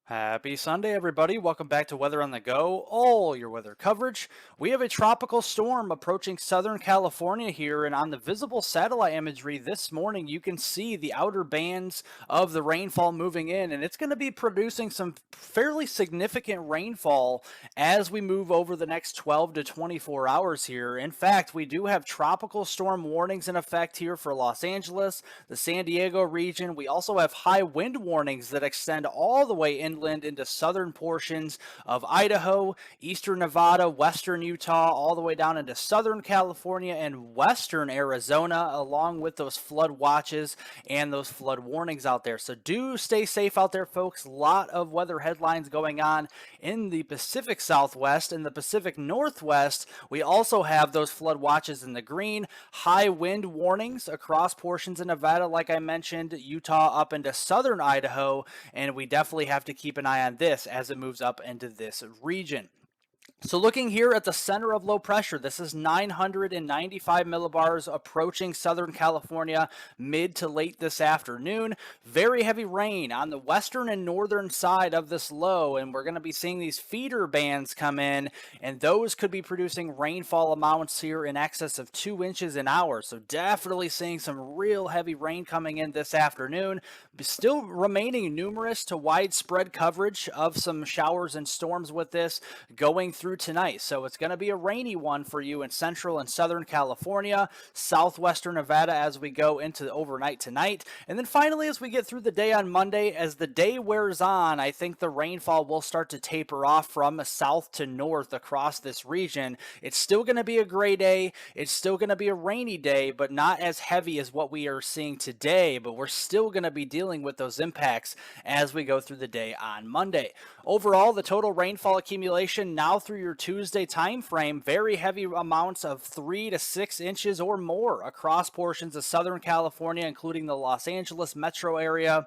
Happy Sunday, everybody. Welcome back to Weather on the Go, all your weather coverage. We have a tropical storm approaching Southern California here, and on the visible satellite imagery this morning, you can see the outer bands of the rainfall moving in, and it's going to be producing some fairly significant rainfall as we move over the next 12 to 24 hours here. In fact, we do have tropical storm warnings in effect here for Los Angeles, the San Diego region. We also have high wind warnings that extend all the way inland into southern portions of Idaho, eastern Nevada, western Utah, all the way down into southern California and western Arizona, along with those flood watches and those flood warnings out there. So do stay safe out there, folks. A lot of weather headlines going on in the Pacific Southwest and the Pacific Northwest. We also have those flood watches in the green, high wind warnings across portions of Nevada, like I mentioned, Utah up into southern Idaho, and we definitely have to keep an eye on this as it moves up into this region. So looking here at the center of low pressure, this is 995 millibars approaching Southern California mid to late this afternoon. Very heavy rain on the western and northern side of this low, and we're going to be seeing these feeder bands come in, and those could be producing rainfall amounts here in excess of 2 inches an hour. So definitely seeing some real heavy rain coming in this afternoon. Still remaining numerous to widespread coverage of some showers and storms with this going through tonight. So it's going to be a rainy one for you in central and southern California, southwestern Nevada as we go into overnight tonight. And then finally, as we get through the day on Monday, as the day wears on, I think the rainfall will start to taper off from south to north across this region. It's still going to be a gray day. It's still going to be a rainy day, but not as heavy as what we are seeing today. But we're still going to be dealing with those impacts as we go through the day on Monday. Overall, the total rainfall accumulation now through your Tuesday time frame, very heavy amounts of 3 to 6 inches or more across portions of Southern California, including the Los Angeles metro area,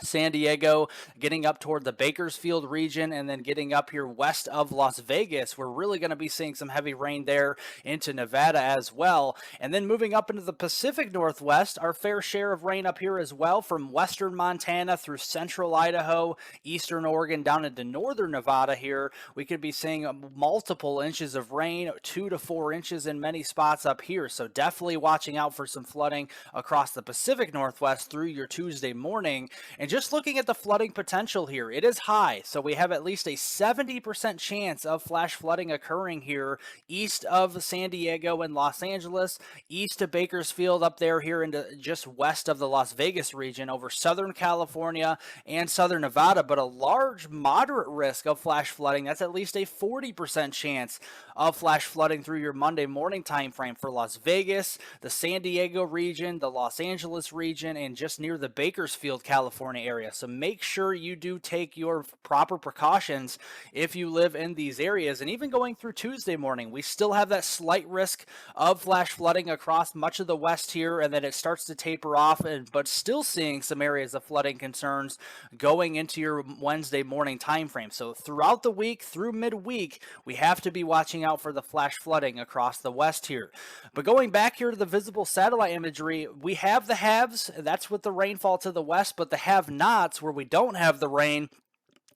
San Diego, getting up toward the Bakersfield region, and then getting up here west of Las Vegas. We're really going to be seeing some heavy rain there into Nevada as well. And then moving up into the Pacific Northwest, our fair share of rain up here as well, from western Montana through central Idaho, eastern Oregon, down into northern Nevada here. We could be seeing multiple inches of rain, 2 to 4 inches in many spots up here. So definitely watching out for some flooding across the Pacific Northwest through your Tuesday morning. And just looking at the flooding potential here, it is high. So we have at least a 70% chance of flash flooding occurring here east of San Diego and Los Angeles, east of Bakersfield, up there here into just west of the Las Vegas region, over Southern California and Southern Nevada, but a large moderate risk of flash flooding. That's at least a 40% chance of flash flooding through your Monday morning time frame for Las Vegas, the San Diego region, the Los Angeles region, and just near the Bakersfield, California area. So make sure you do take your proper precautions if you live in these areas. And even going through Tuesday morning, we still have that slight risk of flash flooding across much of the west here, and then it starts to taper off, but still seeing some areas of flooding concerns going into your Wednesday morning time frame. So throughout the week, through midweek, we have to be watching out for the flash flooding across the west here. But going back here to the visible satellite imagery, we have the haves. That's with the rainfall to the west, but the have-nots, where we don't have the rain,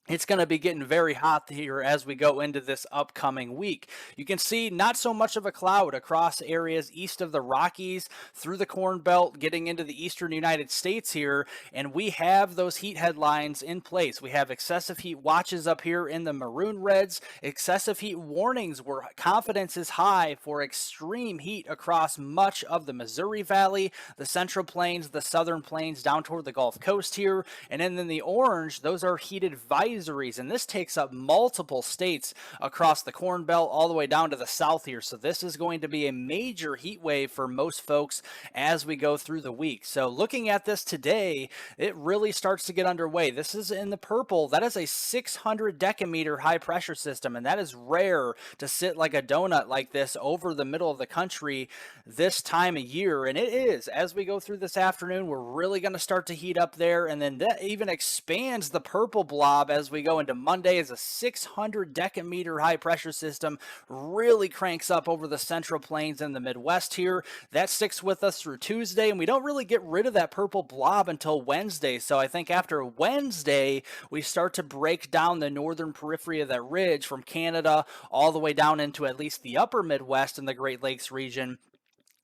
it's going to be getting very hot here as we go into this upcoming week. You can see not so much of a cloud across areas east of the Rockies, through the Corn Belt, getting into the eastern United States here, and we have those heat headlines in place. We have excessive heat watches up here in the maroon reds, excessive heat warnings where confidence is high for extreme heat across much of the Missouri Valley, the Central Plains, the Southern Plains, down toward the Gulf Coast here, and then in the orange, those are heat advisories, and this takes up multiple states across the Corn Belt all the way down to the south here. So this is going to be a major heat wave for most folks as we go through the week. So looking at this today, it really starts to get underway. This is in the purple. That is a 600 decameter high pressure system, and that is rare to sit like a donut like this over the middle of the country this time of year. And it is, as we go through this afternoon, we're really going to start to heat up there, and then that even expands the purple blob as as we go into Monday as a 600 decameter high pressure system really cranks up over the central plains and the Midwest here. That sticks with us through Tuesday, and we don't really get rid of that purple blob until Wednesday. So I think after Wednesday, we start to break down the northern periphery of that ridge from Canada all the way down into at least the upper Midwest and the Great Lakes region.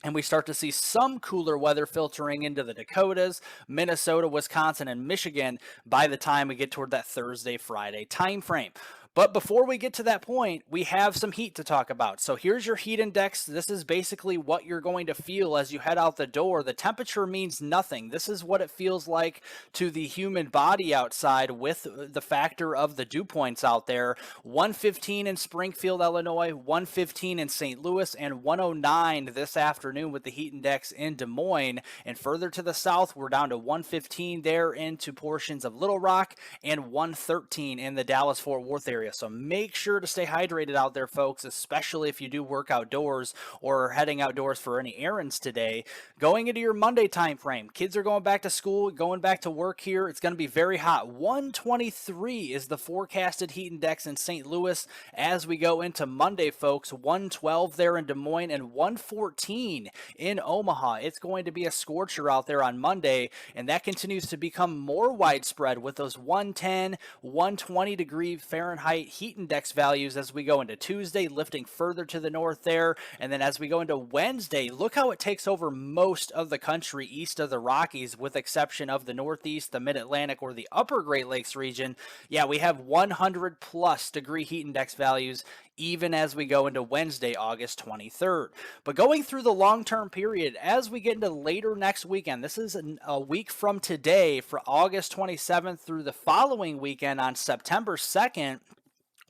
And we start to see some cooler weather filtering into the Dakotas, Minnesota, Wisconsin, and Michigan by the time we get toward that Thursday, Friday time frame. But before we get to that point, we have some heat to talk about. So here's your heat index. This is basically what you're going to feel as you head out the door. The temperature means nothing. This is what it feels like to the human body outside with the factor of the dew points out there. 115 in Springfield, Illinois, 115 in St. Louis, and 109 this afternoon with the heat index in Des Moines. And further to the south, we're down to 115 there into portions of Little Rock and 113 in the Dallas-Fort Worth area. So make sure to stay hydrated out there, folks, especially if you do work outdoors or are heading outdoors for any errands today. Going into your Monday time frame, kids are going back to school, going back to work here. It's going to be very hot. 123 is the forecasted heat index in St. Louis as we go into Monday, folks. 112 there in Des Moines and 114 in Omaha. It's going to be a scorcher out there on Monday, and that continues to become more widespread with those 110, 120 degree Fahrenheit heat index values as we go into Tuesday, lifting further to the north there. And then as we go into Wednesday, look how it takes over most of the country east of the Rockies, with exception of the Northeast, the Mid-Atlantic, or the upper Great Lakes region. Yeah, we have 100 plus degree heat index values even as we go into Wednesday, August 23rd. But going through the long-term period, as we get into later next weekend, this is a week from today for August 27th through the following weekend on September 2nd,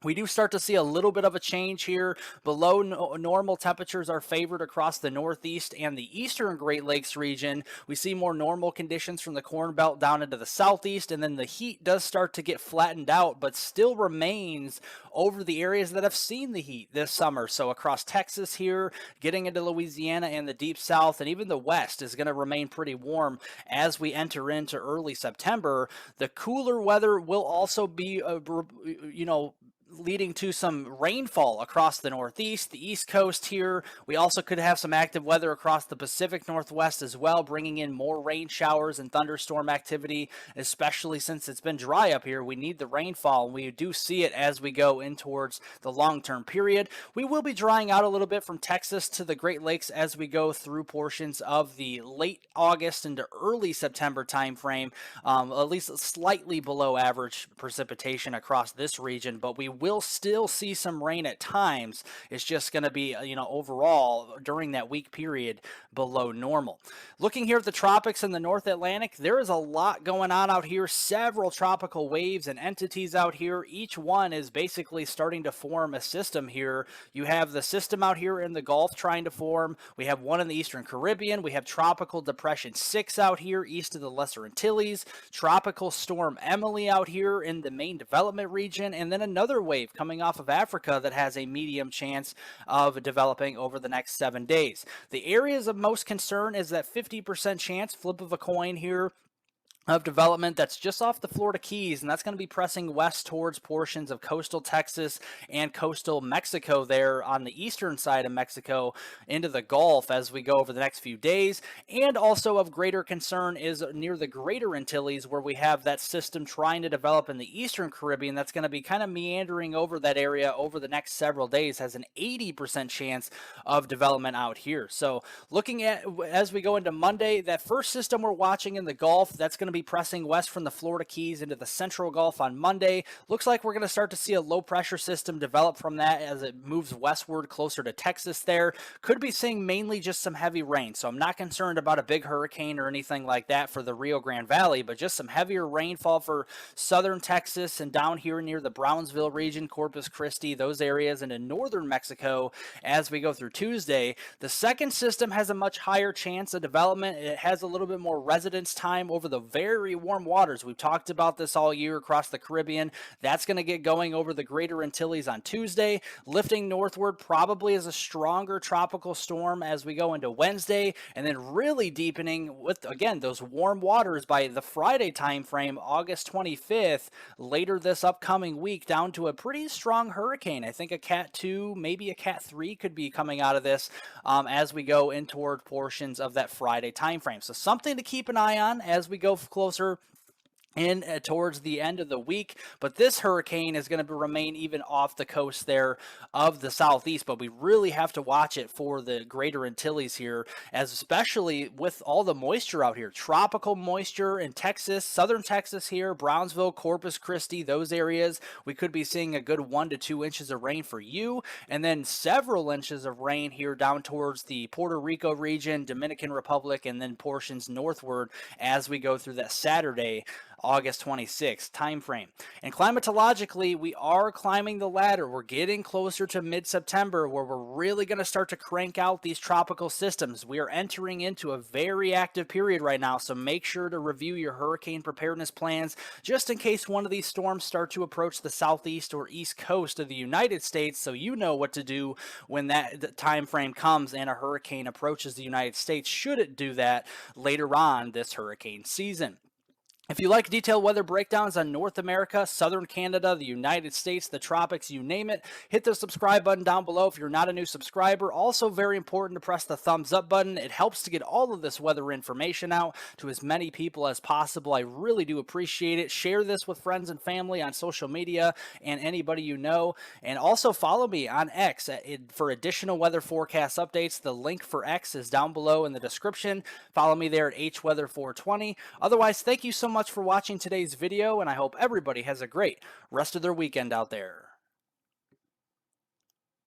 we do start to see a little bit of a change here. Below normal temperatures are favored across the Northeast and the Eastern Great Lakes region. We see more normal conditions from the Corn Belt down into the Southeast, and then the heat does start to get flattened out, but still remains over the areas that have seen the heat this summer. So across Texas here, getting into Louisiana and the Deep South, and even the West is going to remain pretty warm as we enter into early September. The cooler weather will also be, leading to some rainfall across the Northeast, the East Coast here. We also could have some active weather across the Pacific Northwest as well, bringing in more rain showers and thunderstorm activity, especially since it's been dry up here. We need the rainfall, and we do see it as we go in towards the long-term period. We will be drying out a little bit from Texas to the Great Lakes as we go through portions of the late August into early September timeframe, at least slightly below average precipitation across this region, but we will still see some rain at times. It's just going to be, overall during that week period below normal. Looking here at the tropics in the North Atlantic, there is a lot going on out here. Several tropical waves and entities out here. Each one is basically starting to form a system here. You have the system out here in the Gulf trying to form. We have one in the Eastern Caribbean. We have Tropical Depression 6 out here east of the Lesser Antilles. Tropical Storm Emily out here in the main development region. And then another wave coming off of Africa that has a medium chance of developing over the next 7 days. The areas of most concern is that 50% chance, flip of a coin here, of development that's just off the Florida Keys, and that's going to be pressing west towards portions of coastal Texas and coastal Mexico there on the eastern side of Mexico into the Gulf as we go over the next few days. And also of greater concern is near the Greater Antilles, where we have that system trying to develop in the Eastern Caribbean that's going to be kind of meandering over that area over the next several days, has an 80% chance of development out here. So looking at, as we go into Monday, that first system we're watching in the Gulf, that's going to be pressing west from the Florida Keys into the Central Gulf on Monday. Looks like we're going to start to see a low pressure system develop from that as it moves westward closer to Texas there. Could be seeing mainly just some heavy rain, so I'm not concerned about a big hurricane or anything like that for the Rio Grande Valley, but just some heavier rainfall for southern Texas and down here near the Brownsville region, Corpus Christi, those areas, and in northern Mexico as we go through Tuesday. The second system has a much higher chance of development. It has a little bit more residence time over the very very warm waters. We've talked about this all year across the Caribbean. That's going to get going over the Greater Antilles on Tuesday, lifting northward probably as a stronger tropical storm as we go into Wednesday, and then really deepening with, again, those warm waters by the Friday time frame, August 25th, later this upcoming week, down to a pretty strong hurricane. I think a Cat 2, maybe a Cat 3 could be coming out of this as we go in toward portions of that Friday time frame. So something to keep an eye on as we go closer in towards the end of the week. But this hurricane is going to remain even off the coast there of the southeast, but we really have to watch it for the Greater Antilles here, as especially with all the moisture out here, tropical moisture in Texas, southern Texas here, Brownsville, Corpus Christi, those areas. We could be seeing a good 1 to 2 inches of rain for you, and then several inches of rain here down towards the Puerto Rico region, Dominican Republic, and then portions northward as we go through that Saturday, August 26th time frame. And climatologically, we are climbing the ladder. We're getting closer to mid-September, where we're really going to start to crank out these tropical systems. We are entering into a very active period right now, so make sure to review your hurricane preparedness plans just in case one of these storms start to approach the southeast or east coast of the United States, so you know what to do when that time frame comes and a hurricane approaches the United States, should it do that later on this hurricane season. If you like detailed weather breakdowns on North America, Southern Canada, the United States, the tropics, you name it, hit the subscribe button down below if you're not a new subscriber. Also very important to press the thumbs up button. It helps to get all of this weather information out to as many people as possible. I really do appreciate it. Share this with friends and family on social media and anybody you know. And also follow me on X for additional weather forecast updates. The link for X is down below in the description. Follow me there at HWeather420. Otherwise, thank you so much for watching today's video, and I hope everybody has a great rest of their weekend out there.